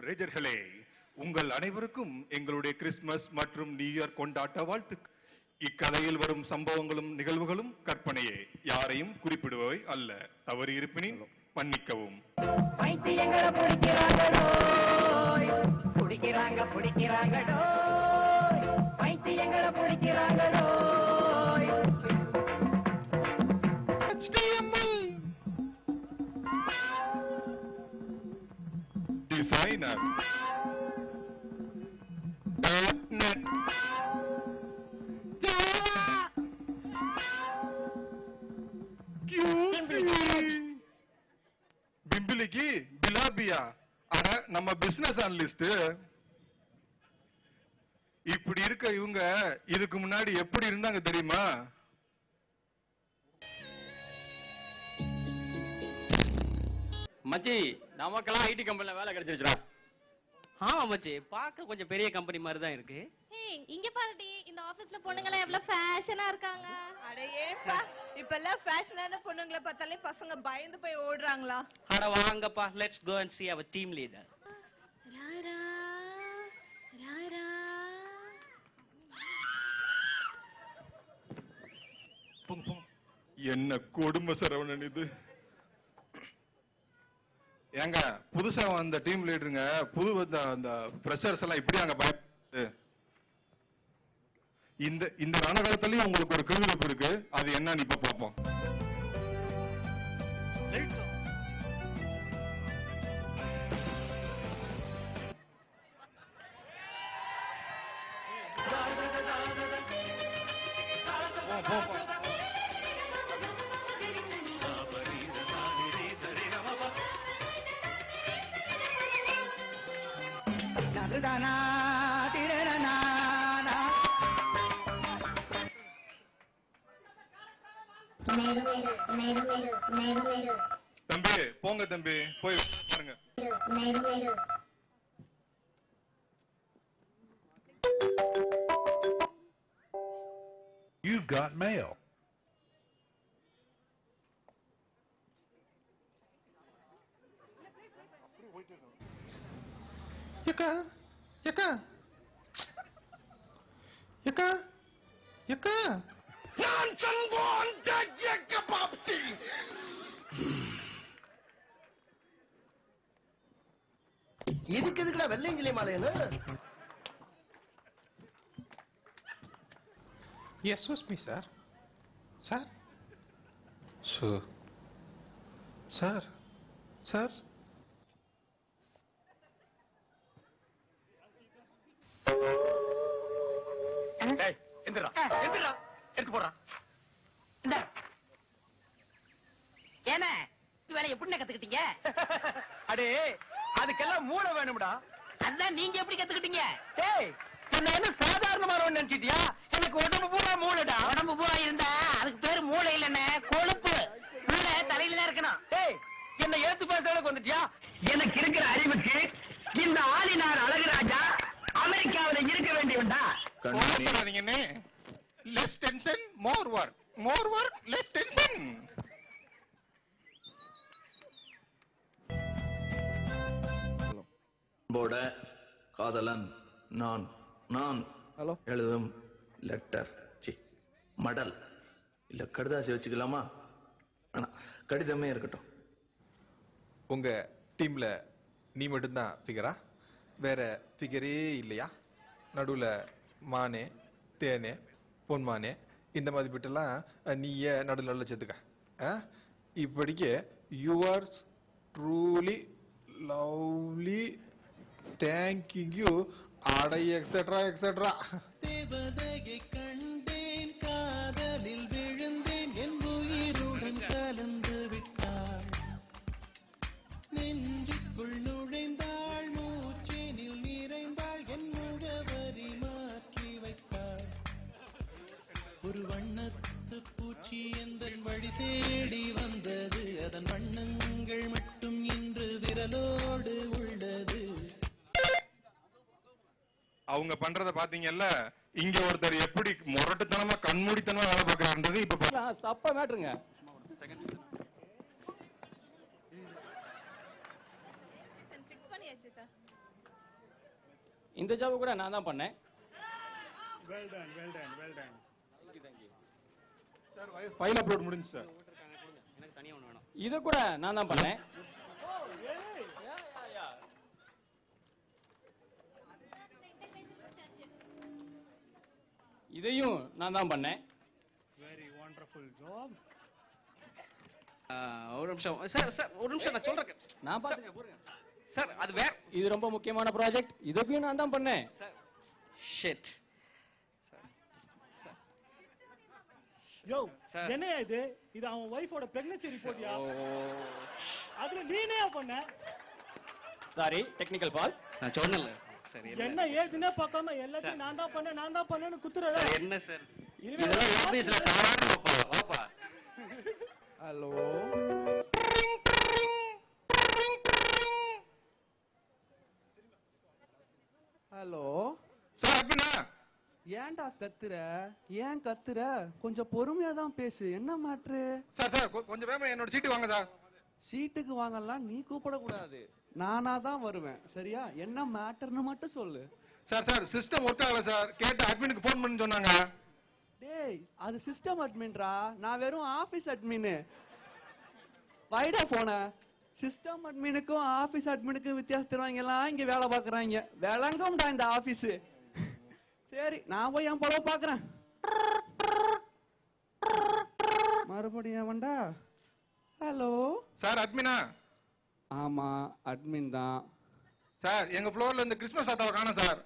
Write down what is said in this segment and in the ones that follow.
ரேஜர்களே, உங்கள் அனைவருக்கும் எங்களுடைய கிறிஸ்துமஸ் மற்றும் நியூ இயர் கொண்டாட்ட வாழ்த்துக்கள். இக்கதையில் வரும் சம்பவங்களும் நிகழ்வுகளும் கற்பனையே, யாரையும் குறிப்பிடுபவை அல்ல. தவறு இருப்பினின் மன்னிக்கவும். Designer .net பிம்பிலிக்கு பிலாபியா. அட நம்ம பிசினஸ் அனலிஸ்ட். இப்படி இருக்க இவங்க இதுக்கு முன்னாடி எப்படி இருந்தாங்க தெரியுமா? மச்சி, நமக்கெல்லாம் ஐடி கம்பெனில வேலை கிடைச்சிருச்சுடா. ஆமா மச்சி, பார்க்க கொஞ்சம் பெரிய கம்பெனி மாதிரி தான் இருக்கு. ஏய், இங்க பாருடி, இந்த ஆபீஸ்ல பொண்ணுங்க எவ்வளவு ஃபேஷனா இருக்காங்க. அட ஏப்பா, இப்ப எல்லாம் ஃபேஷனான பொண்ணுங்களை பார்த்தாலே பசங்க பயந்து போய் ஓடுறாங்களா? அட வாங்கப்பா, let's go and see our team leader. Rara Rara. என்ன கொடுமை சரவணன் இது. ஏங்க, புதுசா வந்த டீம் லீடருங்க, புது அந்த ஃப்ரெஷர்ஸ் எல்லாம் இப்படி அங்க பயப்படுது. இந்த ரணகாலத்திலயும் உங்களுக்கு ஒரு கிருமிப்பு இருக்கு. அது என்னன்னு இப்ப பார்ப்போம். தம்பி போங்க, தம்பி போய் பாருங்க. You've got mail. Yaka, yaka, yaka, yaka. இதுக்கு எதுக்குடா வெள்ளையங்கிலே மாலையன்னு? Excuse me, sir. Sir. Sir. Sir. Sir. டேய், எந்திரா. எந்திரா. எடுத்து போறா. இந்த ஏன வேலை எப்படி கத்துக்கிட்டீங்க? அடே, அதுக்கெல்லாம் மூளை வேணும்டா. அதான் நீங்க எப்படி கத்துக்கிட்டீங்க? டேய், என்ன சாதாரணமானவன் நினைச்சிட்டியா? எனக்கு உடம்பு பூரா மூளைடா. உடம்பு பூரா இருந்தா அதுக்கு பேரு மூளை இல்லன்னு, கொழுப்பு. மூளை தலையில தான் இருக்கணும். டேய், என்ன ஏத்து பேசுறதுக்கு வந்துட்டியா? எனக்கு இருக்கிற அறிவுக்கு இந்த ஆளினார் அழகுராஜா அமெரிக்காவில இருக்க வேண்டியவன்டா. கண்டிப்பாதீங்கண்ணே. Less tension, more work. More work, less tension. போட காதலன் நான் நான் எழுதும் லெட்டர் மடல் இல்ல கடுதாசி வச்சுக்கலாமா? ஆனா கடிதமே இருக்கட்டும். உங்க டீம்ல நீ மட்டும்தான் ஃபிகரா? வேற ஃபிகரே இல்லையா? நடுவுல மானே, தேனே, பொன்மானே இந்த மாதிரி பிட்டெல்லாம் நீயே நடுவில் நல்ல சேர்த்துக்க. இப்படிக்கு yours truly lovely thank you you அடை எக்ஸெட்ரா எக்ஸெட்ரா. தேவதையை கண்டேன், காதலில் விழுந்தேன், என் உயிருடன் கலந்து விட்டாள், நெஞ்சுக்குள் நுழைந்தாள், மூச்சேனில் நிறைந்தாள், என் முகவரி மாற்றி வைத்தாள், ஒரு வண்ணத்து பூச்சி எந்தன் வழி தேடி வந்தது, அதன் வண்ணங்கள் மட்டும் இன்று விரலோடு உள்ளது. அவங்க பண்றத பாத்தீங்கல்ல. இங்க ஒருத்தர் எப்படி முரட்டுத்தனமா கண்மூடித்தனமா வேலை பார்க்கறாருன்றது இப்ப சப்ப மேட்டருங்க. இந்த ஜாப் கூட நான் தான் பண்ணேன். சார் ஃபைல் அப்லோட் முடிஞ்சு சார். எனக்கு தனியா ஒன்று வேணும். இதை கூட நான் தான் பண்ணேன். இதையும் நான் தான் பண்ணேன். Very wonderful job. ஒரு நிமிஷம் சார், சார் ஒரு நிமிஷம் நான் சொல்றேன். நான் பாத்துக்கிறேன் போறேன் சார். அது வேற, இது ரொம்ப முக்கியமான ப்ராஜெக்ட். இதுக்கும் நான் தான் பண்ணேன் சார். ஷிட் யோ சார். என்னையா இது? இது அவன் வைஃபோட பிரெக்னன்சி ரிப்போர்ட்யா? அதுல நீனே பண்ண? Sorry, technical fault. நான் சொன்னல சார். என்ன ஏதுன்னே பார்க்காம எல்லாத்தையும் நான் தான் பண்ணேன்னு குத்துறடா. என்ன சார் இதெல்லாம் ஆபீஸ்ல சாதாரண வாப்பா. ஹலோ, ஹலோ சார் அட்மினா. ஏன்டா கத்துற? ஏன் கத்துற? கொஞ்சம் பொறுமையா தான் பேசு. என்ன மேட்ரு? சார் சார் கொஞ்சம் வேகமா என்னோட சீட்டு வாங்க சார். சீட்டுக்கு வாங்கலாம் நீ கூப்பிடக்கூடாது, நானா தான் வருவேன். சரியா? என்ன மேட்டர்னு மட்டும் சொல்லு. சார் சார் சிஸ்டம் ஒர்க் ஆகல சார். கேட்ட அட்மினுக்கு ஃபோன் பண்ணி சொன்னாங்க. டேய், அது சிஸ்டம் அட்மின்ரா, நான் வெறும் ஆபீஸ் அட்மின். வைடா போன. சிஸ்டம் அட்மினுக்கும் ஆபீஸ் அட்மினுக்கும் வித்தியாசம் தெரிவாங்கலாம் இங்க வேலை பாக்குறாங்க. விளங்கும்டா இந்த ஆபீஸ். சரி, நான் போய் என் பொழவை பாக்குறேன். மறுபடியும் வேண்டா. ஹலோ சார் அட்மினா. ஆமா, அட்மின் தான். சார் எங்க ஃப்ளோர்ல இந்த கிறிஸ்மஸ் தாத்தாவை காணோம் சார்.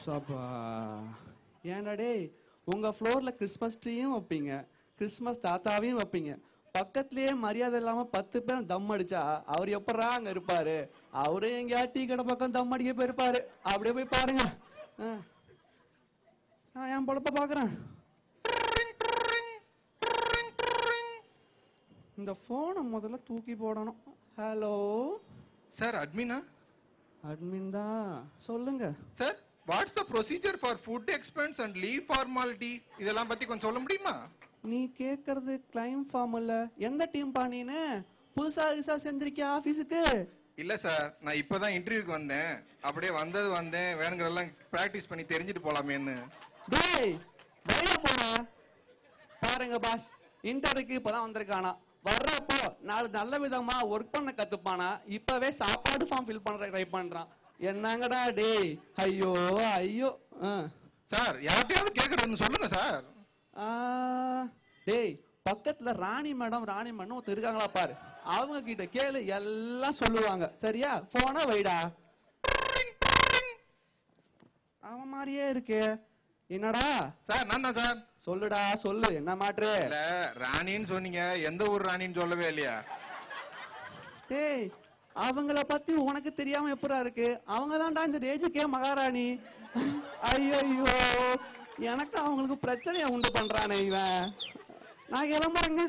சபா, ஏன்டா டேய், உங்க ஃப்ளோர்ல கிறிஸ்மஸ் ட்ரீயும் வைப்பீங்க, கிறிஸ்மஸ் தாத்தாவையும் வைப்பீங்க, பக்கத்திலேயே மரியாதை இல்லாம 10 பேர் தம் அடிச்சா அவர் எப்படா அங்க இருப்பாரு? அவரே எங்கேயா டீ கடை பக்கம் தம் அடிக்க போயிருப்பாரு. அப்படியே போய் பாருங்க. நான் என் பொழப்ப பாக்குறேன். இந்த போனை முதல்ல தூக்கி போடணும். Hello sir அட்மினா. அட்மின் தான், சொல்லுங்க. Sir what's the procedure for food expense and leave formality இதெல்லாம் பத்தி கொஞ்சம் சொல்ல முடியுமா? நீ கேக்குறது கிளைம் ஃபார்ம் இல்ல. எந்த டீம் பா நீனு? புதுசா செஞ்சிருக்கிய ஆபீஸுக்கு? இல்ல சார், நான் இப்பதான் இன்டர்வியூக்கு வந்தேன். அப்படியே வந்தேன் வேணுங்கிறதெல்லாம் பிராக்டிஸ் பண்ணி தெரிஞ்சுட்டு போலாமேன்னு. டேய், வெளிய போடா. பாருங்க பாஸ், இன்டர்வியூக்கு இப்பதான் வந்திருக்கானா. வர்றப்போ நாலு நல்ல விதமா ஒர்க் பண்ண கத்துப்பானா. இப்பவே சாப்பாடு ஃபார்ம் ஃபில் பண்ற ட்ரை பண்றான். என்னங்கடா டேய், ஐயோ ஐயோ. சார் யார்ட்டையாவது கேக்குறதுன்னு சொல்லுங்க சார். டேய், பக்கத்துல ராணி மேடம் ஒருத்தர் இருக்காங்களா பாரு, அவங்க கிட்ட கேளு, எல்லாம் சொல்லுவாங்க. சரியா? போன வைடா. அவன் மாதிரியே இருக்கே. என்னடா சார்? நான் தான் சார். சொல்லுடா, சொல்லு, என்ன மாற்று? இல்ல ராணின்னு சொன்னீங்க, எந்த ஊர் ராணின்னு சொல்லவே இல்லையா? டேய், அவங்கள பத்தி உனக்கு தெரியாம எப்படா இருக்கு? அவங்க தான்டா இந்த ரேஜுக்கே மகாராணி. ஐயோ, எனக்கு அவங்களுக்கு பிரச்சனைய உண்டு பண்றானே இவன். நான் கிளம்புறேங்க.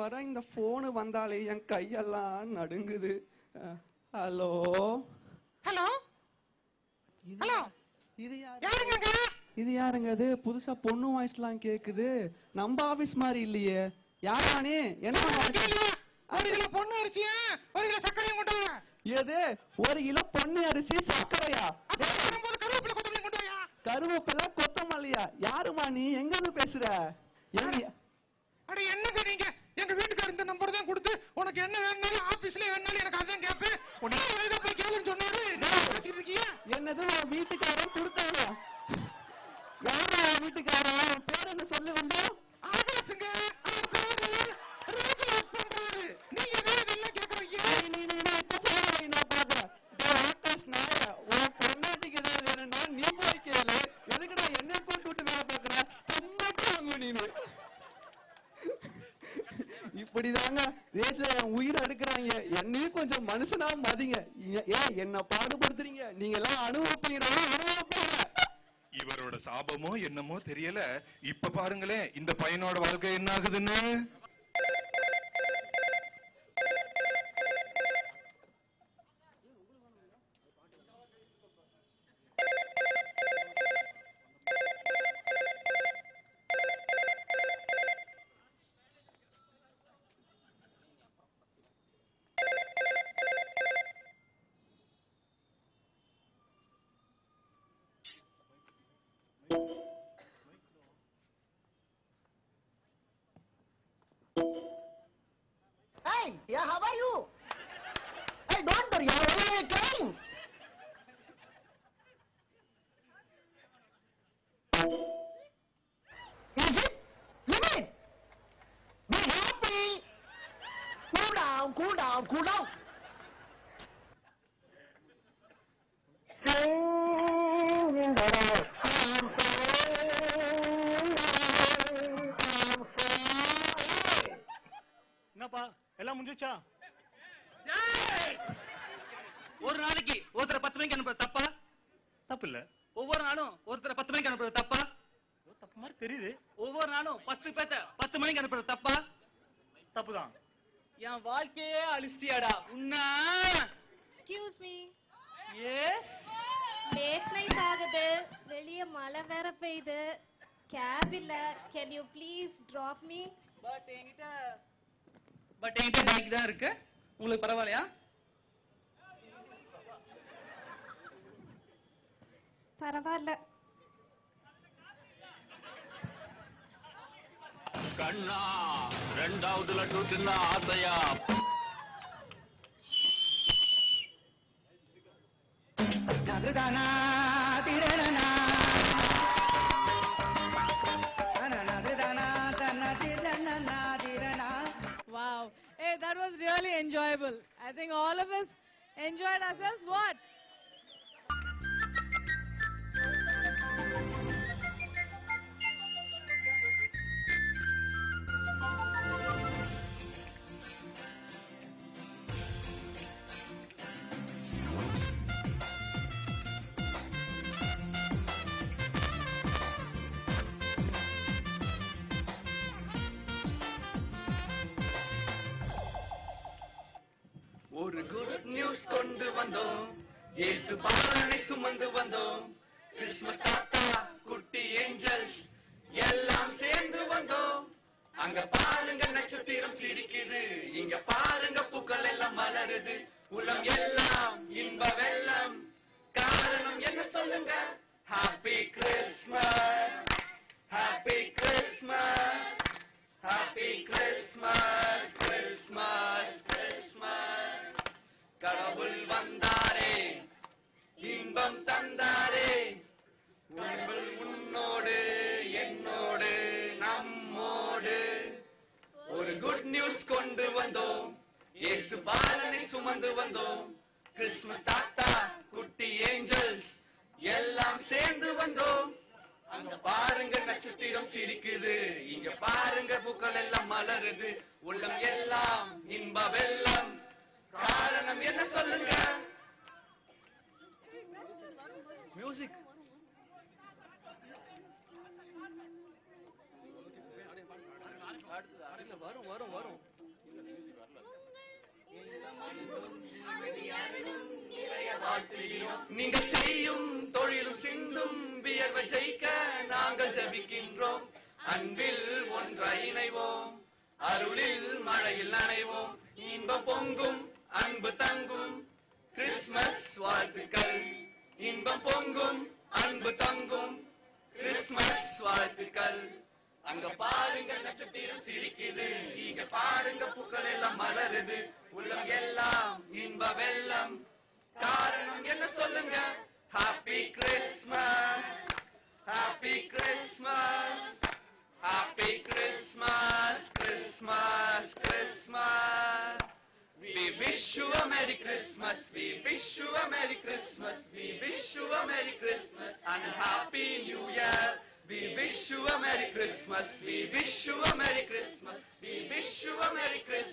வர இந்த போனு வந்தாலே என் கையெல்லாம் நடுங்குது. ஹலோ ஹலோ ஹலோ, இது யாருங்க? இது யாருங்க? அது புதுசா பொண்ணு வாய்ஸ்லாம் கேக்குது. நம்ம ஆபீஸ் மாதிரி இல்லையே. யாரா நீ? என்ன ஒரு கிலோ பொண்ணு அரிசியா, ஒரு கிலோ சர்க்கரையும் கொண்டு வா. எது? 1 கிலோ பொண்ணு அரிசி சர்க்கரையா? கருவேப்பிலை கொத்தமல்லியா? யாருமா நீ? எங்க இருந்து பேசுற? அட என்னங்க நீங்க? எங்க வீட்டுக்காரர் இந்த நம்பர் தான் கொடுத்து உனக்கு என்ன வேணும்னாலும் ஆபீஸ்ல வேணும்னாலும் எனக்கு அதான் கேட்பேன். உடனே போய் கேளுன்னு சொன்னாரு. பேசிட்டு இருக்கீங்க? என்னது வீட்டுக்காரன் கொடுத்தாங்க? யாரா வீட்டுக்காரன்? பேர் என்ன சொல்லு வந்து? ஆகாசுங்க. நீங்க இதெல்லாம் கேட்கறீங்க. நான் பாக்குறேன். ஆகாஷ் நாய, உன் பொண்டாட்டிக்கு ஏதாவது வேணும்னா நீ போய் கேளு. எதுக்குடா என்ன போட்டு விட்டு வேலை பாக்குற? சும்மா நீனு இப்படிதாங்க தேச உயிர் எடுக்கிறாங்க. என்னையும் கொஞ்சம் மனுஷனா மதிங்க. ஏன் என்ன பாடுபடுத்துறீங்க? நீங்க எல்லாம் அனுபவிப்பீங்க. இவரோட சாபமோ என்னமோ தெரியல. இப்ப பாருங்களேன் இந்த பையனோட வாழ்க்கை என்ன ஆகுதுன்னு. cool down. என்னப்பா எல்லாம் முடிஞ்சுச்சா? ஒரு நாளைக்கு ஒருத்தரை 10 மணிக்கு அனுப்புறது தப்பா? தப்பு இல்ல. ஒவ்வொரு நாளும் ஒருத்தரை 10 மணிக்கு அனுப்புறது தப்பா? தப்பு மாதிரி தெரியுது. ஒவ்வொரு நாளும் 10 பேத்த 10 மணிக்கு அனுப்புறது தப்பா? தப்புதான். என் வாழ்க்கையே அழிச்சிட்டியாடா உன்னா. Excuse me. Yes. Late night ஆகுது, வெளிய மழை வேற பெய்யுது, கேப் இல்ல. Can you please drop me? But என்கிட்ட பைக் தான் இருக்கு. உங்களுக்கு பரவாயில்லையா? பரவாயில்ல. கண்ணா ரெண்டாவது லட்டு தின்ன ஆசையா? நதுதானா திரணனா Wow. Hey, that was really enjoyable. I think all of us enjoyed ourselves. What? ஒரு குட் நியூஸ் கொண்டு வந்தோம், இயேசு பாலனை சுமந்து வந்தோம், கிறிஸ்மஸ் தாத்தா குட்டி ஏஞ்சல்ஸ் எல்லாம் சேர்ந்து வந்தோம். அங்க பாருங்க நட்சத்திரம் சிரிக்குது, இங்க பாருங்க பூக்கள் எல்லாம் மலருது, உலகம் எல்லாம் இன்ப வெள்ளம். காரணம் என்ன சொல்லுங்க? Happy Christmas, happy Christmas, happy Christmas, Christmas Christmas. கடவுள் வந்தாரே, இன்பம் தந்தாரே, கடவுள் உன்னோடு என்னோடு நம்மோடு. ஒரு குட் நியூஸ் கொண்டு வந்தோம், இயேசு பாலனை சுமந்து வந்தோம், கிறிஸ்மஸ் தாத்தா குட்டி ஏஞ்சல்ஸ் எல்லாம் சேர்ந்து வந்தோம். அங்க பாருங்க நட்சத்திரம் சிரிக்குது, இங்க பாருங்க பூக்கள் எல்லாம் மலருது, உள்ளம் எல்லாம் இன்ப வெள்ளம். காரணம் என்ன சொல்லுங்க? மியூசிக். வரும் வரும் வரும். நீங்கள் செய்யும் தொழிலும் சிந்தும் வியர்வை ஜெயிக்க நாங்கள் ஜெபிக்கின்றோம். அன்பில் ஒன்றாய் இணைவோம், அருளில் மழையில் நனைவோம், இன்பம் பொங்கும் அன்பு தங்கும், கிறிஸ்மஸ் வாழ்த்துக்கள். இன்பம் பொங்கும் அன்பு தங்கும், கிறிஸ்மஸ் வாழ்த்துக்கள். அங்க பாருங்க நட்சத்திரம் சிரிக்குது, இங்க பாருங்க பூக்கள் எல்லாம் மலருது, உள்ளம் எல்லாம் இன்ப வெள்ளம். காரணம் என்ன சொல்லுங்க? Happy Christmas, happy Christmas, happy Christmas, Christmas Christmas. We wish you a Merry Christmas, we wish you a Merry Christmas, we wish you a Merry Christmas and a Happy New Year. We wish you a Merry Christmas, we wish you a Merry Christmas, we wish you a Merry Christmas.